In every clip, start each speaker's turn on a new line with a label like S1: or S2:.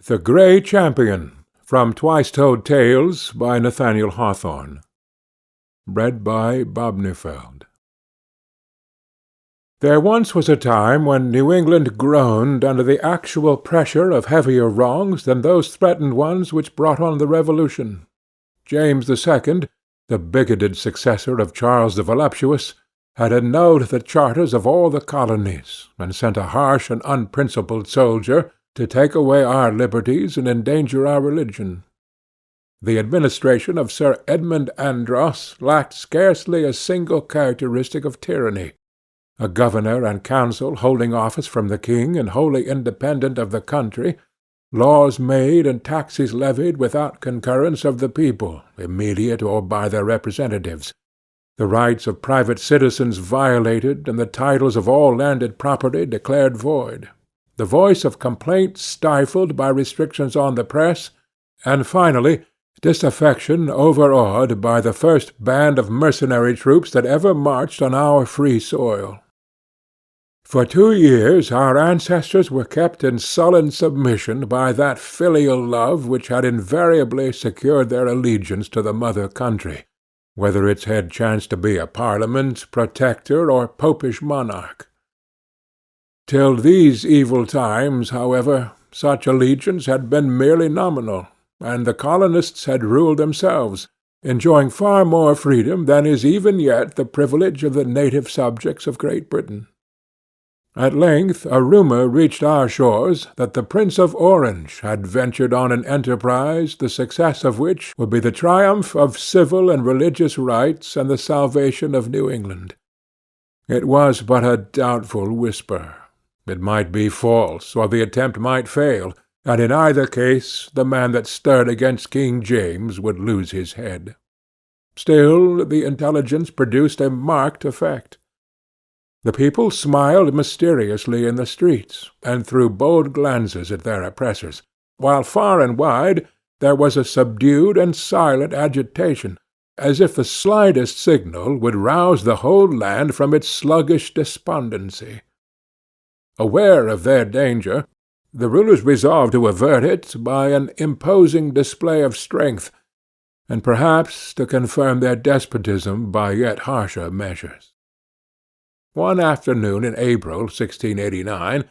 S1: The Grey Champion, from Twice Told Tales, by Nathaniel Hawthorne. Read by Bob Neufeld. There once was a time when New England groaned under the actual pressure of heavier wrongs than those threatened ones which brought on the Revolution. James II., the bigoted successor of Charles the Voluptuous, had annulled the charters of all the colonies, and sent a harsh and unprincipled soldier to take away our liberties and endanger our religion. The administration of Sir Edmund Andros lacked scarcely a single characteristic of tyranny. A governor and council holding office from the king and wholly independent of the country, laws made and taxes levied without concurrence of the people, immediate or by their representatives, the rights of private citizens violated, and the titles of all landed property declared void, the voice of complaint stifled by restrictions on the press, and finally disaffection overawed by the first band of mercenary troops that ever marched on our free soil. For 2 years our ancestors were kept in sullen submission by that filial love which had invariably secured their allegiance to the mother country, whether its head chanced to be a parliament, protector, or popish monarch. Till these evil times, however, such allegiance had been merely nominal, and the colonists had ruled themselves, enjoying far more freedom than is even yet the privilege of the native subjects of Great Britain. At length a rumour reached our shores that the Prince of Orange had ventured on an enterprise the success of which would be the triumph of civil and religious rights and the salvation of New England. It was but a doubtful whisper. It might be false, or the attempt might fail, and in either case the man that stirred against King James would lose his head. Still the intelligence produced a marked effect. The people smiled mysteriously in the streets, and threw bold glances at their oppressors, while far and wide there was a subdued and silent agitation, as if the slightest signal would rouse the whole land from its sluggish despondency. Aware of their danger, the rulers resolved to avert it by an imposing display of strength, and perhaps to confirm their despotism by yet harsher measures. One afternoon in April 1689,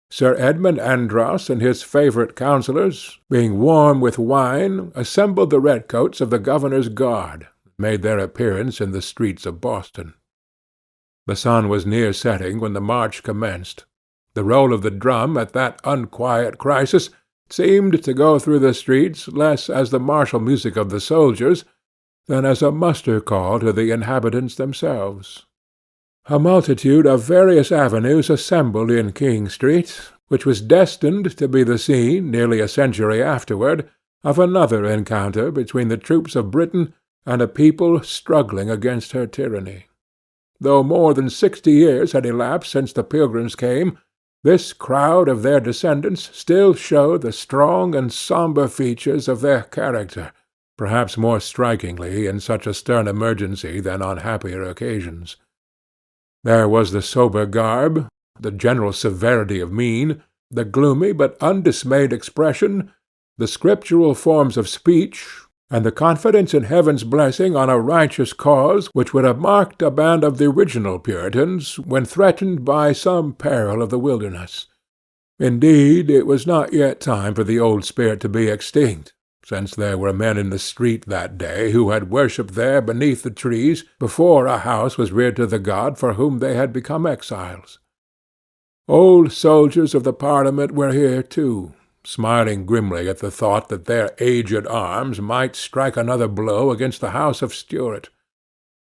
S1: Sir Edmund Andros and his favourite councillors, being warm with wine, assembled the redcoats of the governor's guard, and made their appearance in the streets of Boston. The sun was near setting when the march commenced. The roll of the drum at that unquiet crisis seemed to go through the streets less as the martial music of the soldiers than as a muster call to the inhabitants themselves. A multitude of various avenues assembled in King Street, which was destined to be the scene, nearly a century afterward, of another encounter between the troops of Britain and a people struggling against her tyranny. Though more than 60 years had elapsed since the Pilgrims came, this crowd of their descendants still showed the strong and sombre features of their character, perhaps more strikingly in such a stern emergency than on happier occasions. There was the sober garb, the general severity of mien, the gloomy but undismayed expression, the scriptural forms of speech, and the confidence in heaven's blessing on a righteous cause which would have marked a band of the original Puritans when threatened by some peril of the wilderness. Indeed, it was not yet time for the old spirit to be extinct, since there were men in the street that day who had worshipped there beneath the trees before a house was reared to the God for whom they had become exiles. Old soldiers of the Parliament were here too, smiling grimly at the thought that their aged arms might strike another blow against the house of Stuart.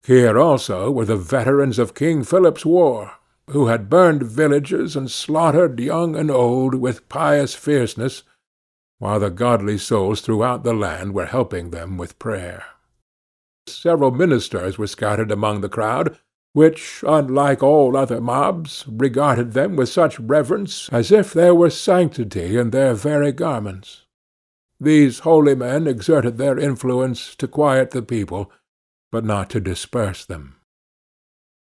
S1: Here also were the veterans of King Philip's war, who had burned villages and slaughtered young and old with pious fierceness, while the godly souls throughout the land were helping them with prayer. Several ministers were scattered among the crowd, which, unlike all other mobs, regarded them with such reverence as if there were sanctity in their very garments. These holy men exerted their influence to quiet the people, but not to disperse them.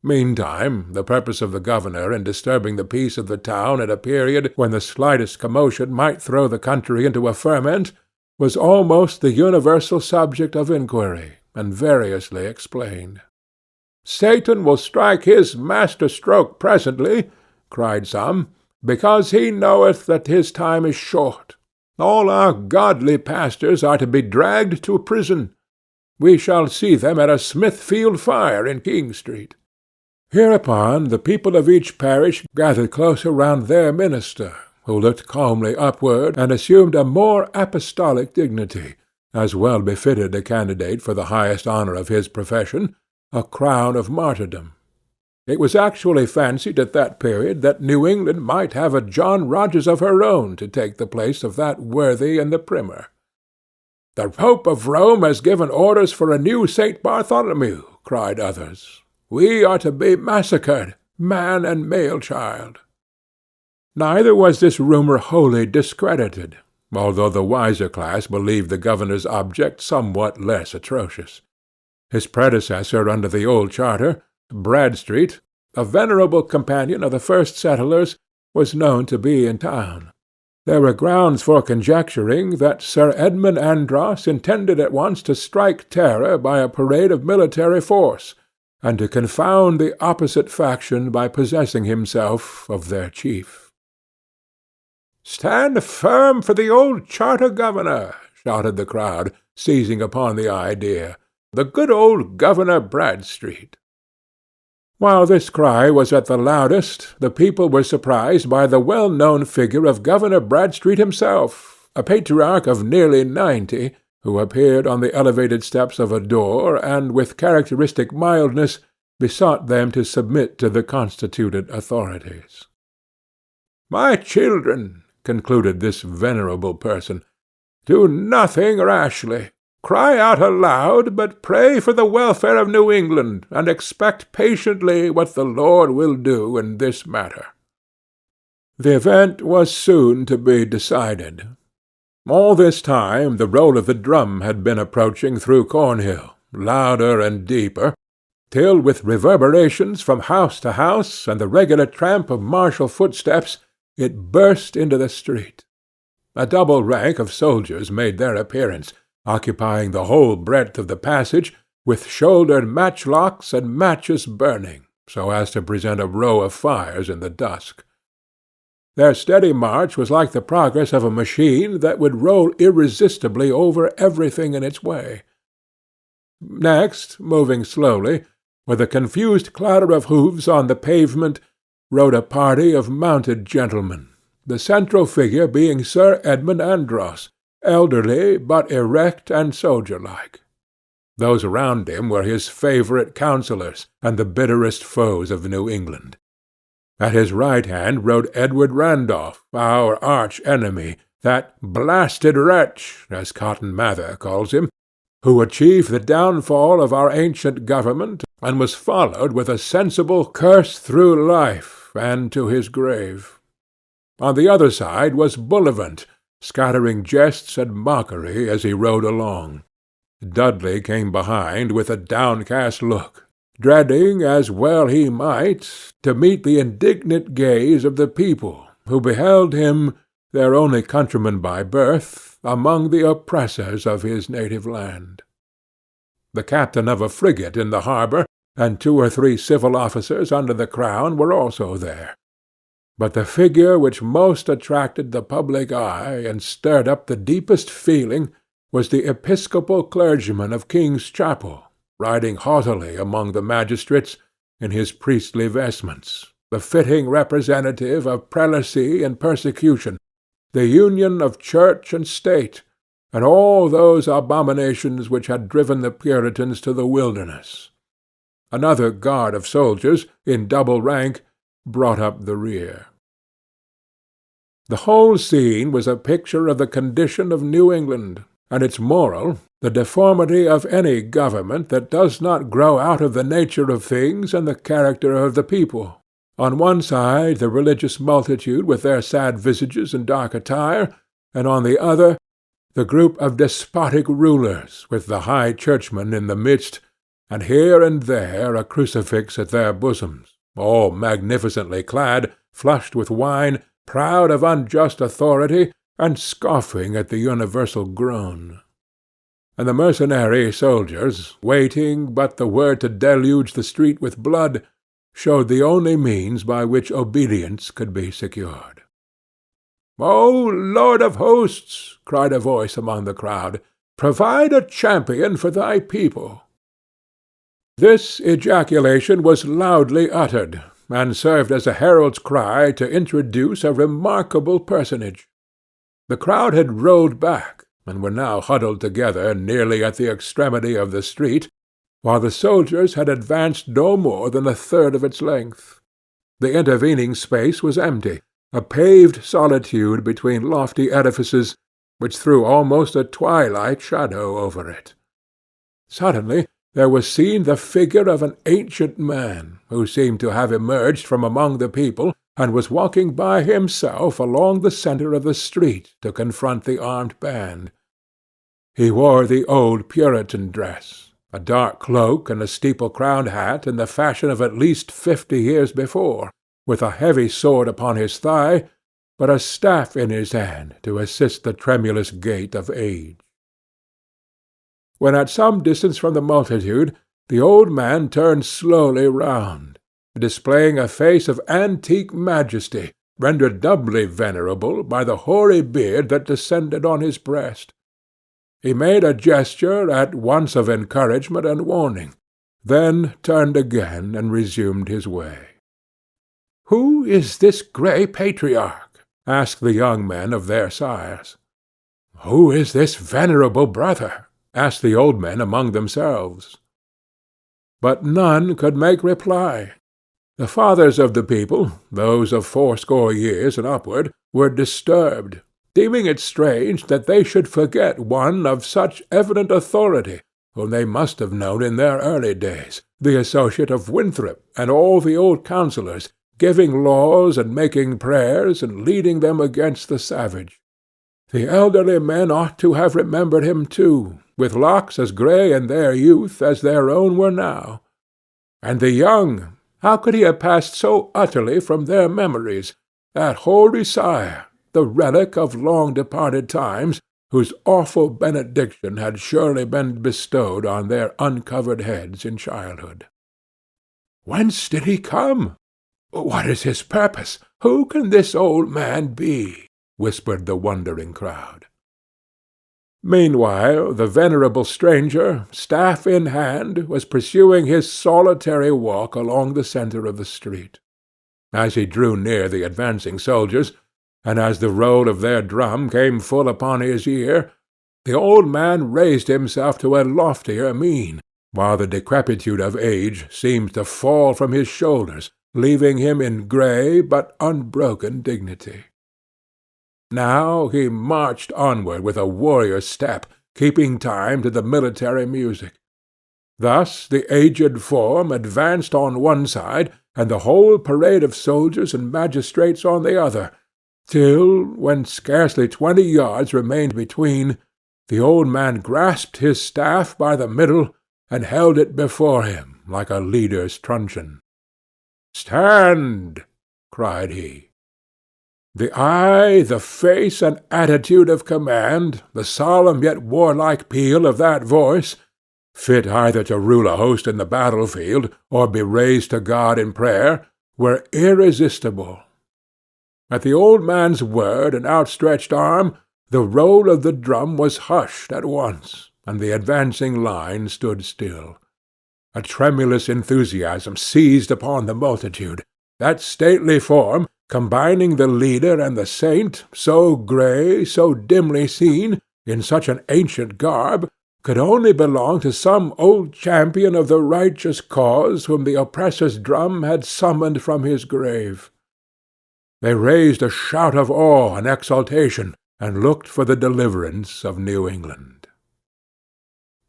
S1: Meantime, the purpose of the governor in disturbing the peace of the town at a period when the slightest commotion might throw the country into a ferment was almost the universal subject of inquiry, and variously explained. "Satan will strike his master-stroke presently," cried some, "because he knoweth that his time is short. All our godly pastors are to be dragged to prison. We shall see them at a Smithfield fire in King Street." Hereupon the people of each parish gathered close around their minister, who looked calmly upward and assumed a more apostolic dignity, as well befitted a candidate for the highest honor of his profession, a crown of martyrdom. It was actually fancied at that period that New England might have a John Rogers of her own to take the place of that worthy in the primer. "The Pope of Rome has given orders for a new St. Bartholomew," cried others. "We are to be massacred, man and male child." Neither was this rumor wholly discredited, although the wiser class believed the governor's object somewhat less atrocious. His predecessor under the old charter, Bradstreet, a venerable companion of the first settlers, was known to be in town. There were grounds for conjecturing that Sir Edmund Andros intended at once to strike terror by a parade of military force, and to confound the opposite faction by possessing himself of their chief. "Stand firm for the old charter governor!" shouted the crowd, seizing upon the idea. "The good old Governor Bradstreet!" While this cry was at the loudest, the people were surprised by the well-known figure of Governor Bradstreet himself, a patriarch of nearly 90, who appeared on the elevated steps of a door, and with characteristic mildness besought them to submit to the constituted authorities. "My children," concluded this venerable person, "do nothing rashly. Cry out aloud, but pray for the welfare of New England, and expect patiently what the Lord will do in this matter." The event was soon to be decided. All this time the roll of the drum had been approaching through Cornhill, louder and deeper, till with reverberations from house to house, and the regular tramp of martial footsteps, it burst into the street. A double rank of soldiers made their appearance, occupying the whole breadth of the passage, with shouldered matchlocks and matches burning, so as to present a row of fires in the dusk. Their steady march was like the progress of a machine that would roll irresistibly over everything in its way. Next, moving slowly, with a confused clatter of hoofs on the pavement, rode a party of mounted gentlemen, the central figure being Sir Edmund Andros, elderly but erect and soldier-like. Those around him were his favourite counsellors and the bitterest foes of New England. At his right hand rode Edward Randolph, our arch-enemy, that blasted wretch, as Cotton Mather calls him, who achieved the downfall of our ancient government, and was followed with a sensible curse through life, and to his grave. On the other side was Bullivant, scattering jests and mockery as he rode along. Dudley came behind with a downcast look, dreading, as well he might, to meet the indignant gaze of the people, who beheld him, their only countryman by birth, among the oppressors of his native land. The captain of a frigate in the harbour, and 2 or 3 civil officers under the crown were also there. But the figure which most attracted the public eye and stirred up the deepest feeling was the episcopal clergyman of King's Chapel, riding haughtily among the magistrates in his priestly vestments, the fitting representative of prelacy and persecution, the union of church and state, and all those abominations which had driven the Puritans to the wilderness. Another guard of soldiers, in double rank, brought up the rear. The whole scene was a picture of the condition of New England, and its moral, the deformity of any government that does not grow out of the nature of things and the character of the people. On one side the religious multitude with their sad visages and dark attire, and on the other the group of despotic rulers, with the high churchman in the midst, and here and there a crucifix at their bosoms, all magnificently clad, flushed with wine, proud of unjust authority, and scoffing at the universal groan. And the mercenary soldiers, waiting but the word to deluge the street with blood, showed the only means by which obedience could be secured. "O Lord of hosts!" cried a voice among the crowd, "provide a champion for thy people." This ejaculation was loudly uttered, and served as a herald's cry to introduce a remarkable personage. The crowd had rolled back, and were now huddled together nearly at the extremity of the street, while the soldiers had advanced no more than a third of its length. The intervening space was empty, a paved solitude between lofty edifices, which threw almost a twilight shadow over it. Suddenly there was seen the figure of an ancient man, who seemed to have emerged from among the people, and was walking by himself along the centre of the street to confront the armed band. He wore the old Puritan dress, a dark cloak and a steeple-crowned hat in the fashion of at least 50 years before, with a heavy sword upon his thigh, but a staff in his hand to assist the tremulous gait of age. When at some distance from the multitude, the old man turned slowly round, displaying a face of antique majesty, rendered doubly venerable by the hoary beard that descended on his breast. He made a gesture at once of encouragement and warning, then turned again and resumed his way. "Who is this grey patriarch?" asked the young men of their sires. "Who is this venerable brother?" asked the old men among themselves. But none could make reply. The fathers of the people, those of 80 years and upward, were disturbed, deeming it strange that they should forget one of such evident authority, whom they must have known in their early days, the associate of Winthrop and all the old councillors, giving laws and making prayers and leading them against the savage. The elderly men ought to have remembered him too, with locks as grey in their youth as their own were now. And the young, how could he have passed so utterly from their memories, that hoary sire, the relic of long-departed times, whose awful benediction had surely been bestowed on their uncovered heads in childhood? "Whence did he come? What is his purpose? Who can this old man be?" whispered the wondering crowd. Meanwhile the venerable stranger, staff in hand, was pursuing his solitary walk along the centre of the street. As he drew near the advancing soldiers, and as the roll of their drum came full upon his ear, the old man raised himself to a loftier mien, while the decrepitude of age seemed to fall from his shoulders, leaving him in grey but unbroken dignity. Now he marched onward with a warrior's step, keeping time to the military music. Thus the aged form advanced on one side, and the whole parade of soldiers and magistrates on the other, till, when scarcely 20 yards remained between, the old man grasped his staff by the middle and held it before him like a leader's truncheon. "Stand!" cried he. The eye, the face, and attitude of command, the solemn yet warlike peal of that voice, fit either to rule a host in the battlefield or be raised to God in prayer, were irresistible. At the old man's word and outstretched arm, the roll of the drum was hushed at once, and the advancing line stood still. A tremulous enthusiasm seized upon the multitude. That stately form, combining the leader and the saint, so grey, so dimly seen, in such an ancient garb, could only belong to some old champion of the righteous cause whom the oppressor's drum had summoned from his grave. They raised a shout of awe and exultation, and looked for the deliverance of New England.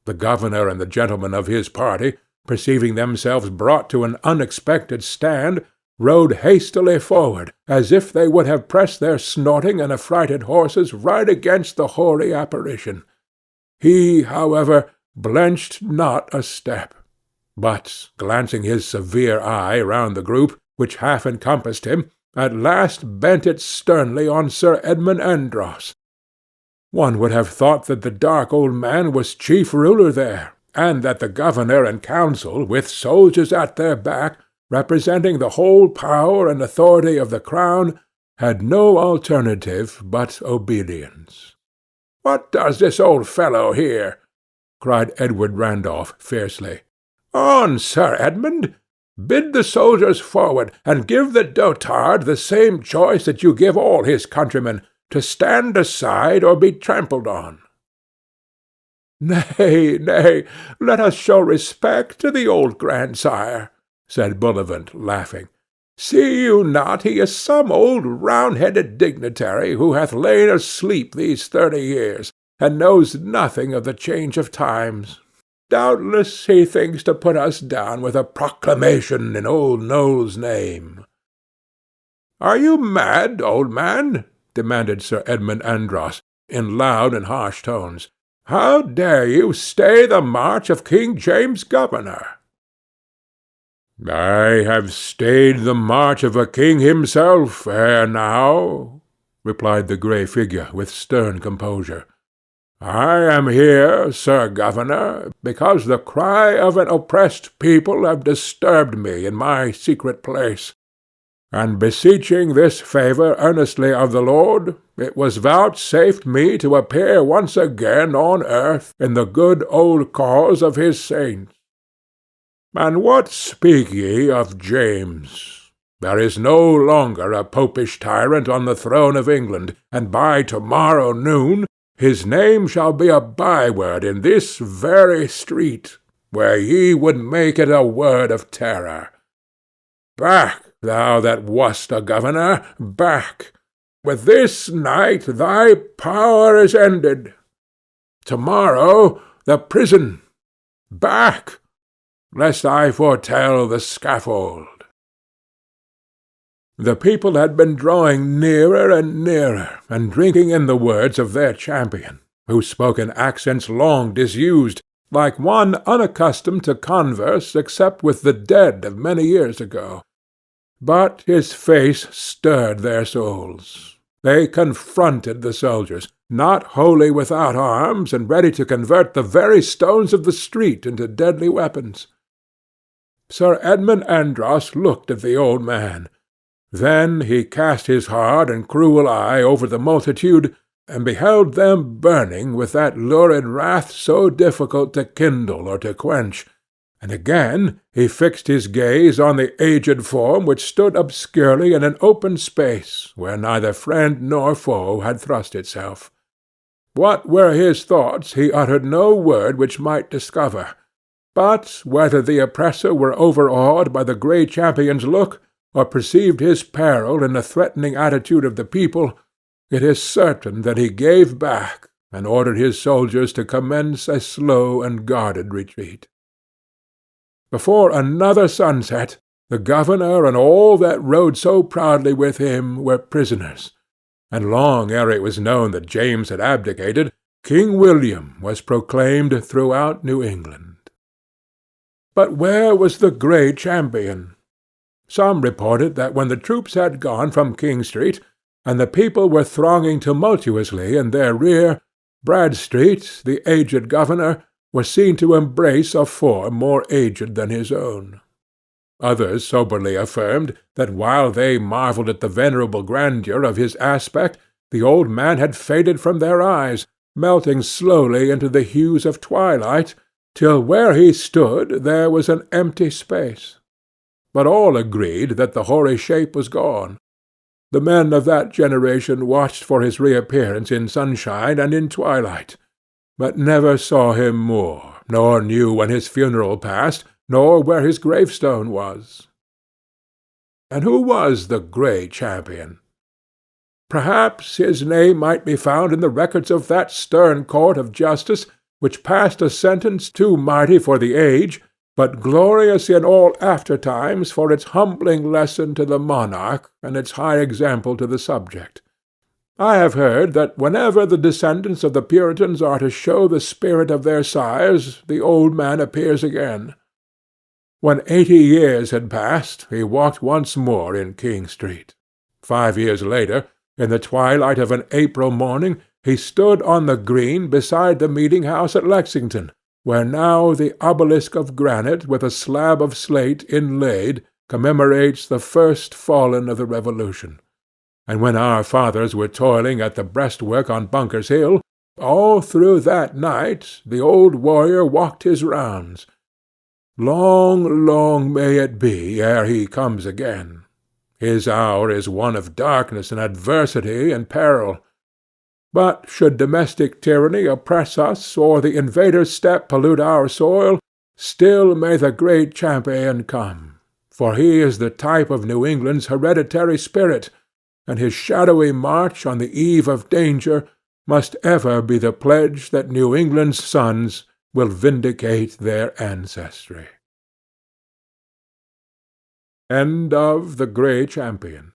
S1: The governor and the gentlemen of his party, perceiving themselves brought to an unexpected stand, rode hastily forward, as if they would have pressed their snorting and affrighted horses right against the hoary apparition. He, however, blenched not a step. but, glancing his severe eye round the group, which half encompassed him, at last bent it sternly on Sir Edmund Andros. One would have thought that the dark old man was chief ruler there, and that the governor and council, with soldiers at their back, representing the whole power and authority of the crown, had no alternative but obedience. "What does this old fellow here?" cried Edward Randolph fiercely. "On, Sir Edmund! Bid the soldiers forward, and give the dotard the same choice that you give all his countrymen, to stand aside or be trampled on." "Nay, nay, let us show respect to the old grandsire," said Bullivant, laughing. "See you not he is some old round-headed dignitary who hath lain asleep these 30 years, and knows nothing of the change of times? Doubtless he thinks to put us down with a proclamation in old Noll's name." "Are you mad, old man?" demanded Sir Edmund Andros, in loud and harsh tones. "How dare you stay the march of King James' governor?" "I have stayed the march of a king himself ere now," replied the grey figure with stern composure. "I am here, Sir Governor, because the cry of an oppressed people have disturbed me in my secret place, and beseeching this favour earnestly of the Lord, it was vouchsafed me to appear once again on earth in the good old cause of his saints. And what speak ye of James? There is no longer a popish tyrant on the throne of England, and by tomorrow noon his name shall be a byword in this very street, where ye would make it a word of terror. Back, thou that wast a governor, back! With this night thy power is ended. Tomorrow the prison. Back, lest I foretell the scaffold." The people had been drawing nearer and nearer, and drinking in the words of their champion, who spoke in accents long disused, like one unaccustomed to converse except with the dead of many years ago. But his face stirred their souls. They confronted the soldiers, not wholly without arms, and ready to convert the very stones of the street into deadly weapons. Sir Edmund Andros looked at the old man. Then he cast his hard and cruel eye over the multitude, and beheld them burning with that lurid wrath so difficult to kindle or to quench, and again he fixed his gaze on the aged form which stood obscurely in an open space, where neither friend nor foe had thrust itself. What were his thoughts he uttered no word which might discover, but whether the oppressor were overawed by the grey champion's look, or perceived his peril in the threatening attitude of the people, it is certain that he gave back, and ordered his soldiers to commence a slow and guarded retreat. Before another sunset, the governor and all that rode so proudly with him were prisoners, and long ere it was known that James had abdicated, King William was proclaimed throughout New England. But where was the grey champion? Some reported that when the troops had gone from King Street, and the people were thronging tumultuously in their rear, Bradstreet, the aged governor, was seen to embrace a form more aged than his own. Others soberly affirmed that while they marvelled at the venerable grandeur of his aspect, the old man had faded from their eyes, melting slowly into the hues of twilight, till where he stood there was an empty space. But all agreed that the hoary shape was gone. The men of that generation watched for his reappearance in sunshine and in twilight, but never saw him more, nor knew when his funeral passed, nor where his gravestone was. And who was the grey champion? Perhaps his name might be found in the records of that stern court of justice which passed a sentence too mighty for the age, but glorious in all after-times for its humbling lesson to the monarch and its high example to the subject. I have heard that whenever the descendants of the Puritans are to show the spirit of their sires, the old man appears again. When 80 years had passed, he walked once more in King Street. 5 years later, in the twilight of an April morning, he stood on the green beside the meeting-house at Lexington, where now the obelisk of granite with a slab of slate inlaid commemorates the first fallen of the Revolution. And when our fathers were toiling at the breastwork on Bunker's Hill, all through that night the old warrior walked his rounds. Long, long may it be ere he comes again. His hour is one of darkness and adversity and peril. But should domestic tyranny oppress us, or the invader's step pollute our soil, still may the great champion come, for he is the type of New England's hereditary spirit, and his shadowy march on the eve of danger must ever be the pledge that New England's sons will vindicate their ancestry. End of The Grey Champion.